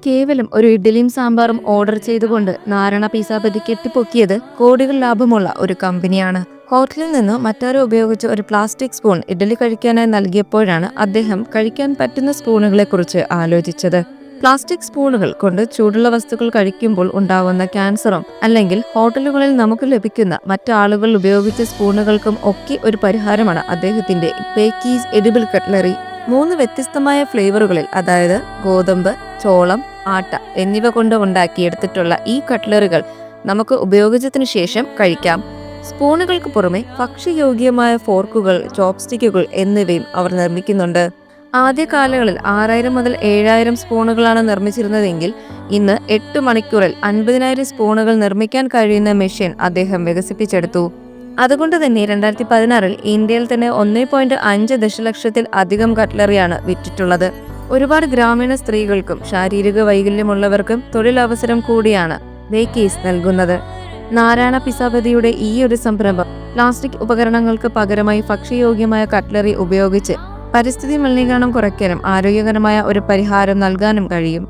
കേവലം ഒരു ഇഡ്ഡലിയും സാമ്പാറും ഓർഡർ ചെയ്തുകൊണ്ട് നാരായണ പിസ്സ കെട്ടിപ്പൊക്കിയത് കോടികൾ ലാഭമുള്ള ഒരു കമ്പനിയാണ്. ഹോട്ടലിൽ നിന്ന് മറ്റാരോ ഉപയോഗിച്ച ഒരു പ്ലാസ്റ്റിക് സ്പൂൺ ഇഡ്ഡലി കഴിക്കാനായി നൽകിയപ്പോഴാണ് അദ്ദേഹം കഴിക്കാൻ പറ്റുന്ന സ്പൂണുകളെക്കുറിച്ച് ആലോചിച്ചത്. പ്ലാസ്റ്റിക് സ്പൂണുകൾ കൊണ്ട് ചൂടുള്ള വസ്തുക്കൾ കഴിക്കുമ്പോൾ ഉണ്ടാകുന്ന ക്യാൻസറും അല്ലെങ്കിൽ ഹോട്ടലുകളിൽ നമുക്ക് ലഭിക്കുന്ന മറ്റാളുകൾ ഉപയോഗിച്ച സ്പൂണുകൾക്കും ഒക്കെ ഒരു പരിഹാരമാണ് അദ്ദേഹത്തിന്റെ ബേക്കീസ് എഡിബിൾ കട്ട്ലറി. 3 വ്യത്യസ്തമായ ഫ്ലേവറുകളിൽ, അതായത് ഗോതമ്പ്, ചോളം, ആട്ട എന്നിവ കൊണ്ട് ഉണ്ടാക്കിയെടുത്തിട്ടുള്ള ഈ കട്ട്ലറികൾ നമുക്ക് ഉപയോഗിച്ചതിനു ശേഷം കഴിക്കാം. സ്പൂണുകൾക്ക് പുറമെ ഭക്ഷ്യയോഗ്യമായ ഫോർക്കുകൾ, ചോപ്സ്റ്റിക്കുകൾ എന്നിവയും അവർ നിർമ്മിക്കുന്നുണ്ട്. ആദ്യകാലങ്ങളിൽ 6000 മുതൽ 7000 സ്പൂണുകളാണ് നിർമ്മിച്ചിരുന്നതെങ്കിൽ ഇന്ന് 8 മണിക്കൂറിൽ 50,000 സ്പൂണുകൾ നിർമ്മിക്കാൻ കഴിയുന്ന മെഷീൻ അദ്ദേഹം വികസിപ്പിച്ചെടുത്തു. അതുകൊണ്ട് തന്നെ 2016 ഇന്ത്യയിൽ തന്നെ 1.5 ദശലക്ഷത്തിൽ അധികം കട്ട്ലറിയാണ് വിറ്റിട്ടുള്ളത്. ഒരുപാട് ഗ്രാമീണ സ്ത്രീകൾക്കും ശാരീരിക വൈകല്യമുള്ളവർക്കും തൊഴിലവസരം കൂടിയാണ് ബേക്കീസ് നൽകുന്നത്. നാരായണ പിസ്സ ഈ ഒരു സംരംഭം പ്ലാസ്റ്റിക് ഉപകരണങ്ങൾക്ക് പകരമായി ഭക്ഷ്യയോഗ്യമായ കട്ട്ലറി ഉപയോഗിച്ച് പരിസ്ഥിതി മലിനീകരണം കുറയ്ക്കാനും ആരോഗ്യകരമായ ഒരു പരിഹാരം നൽകാനും കഴിയും.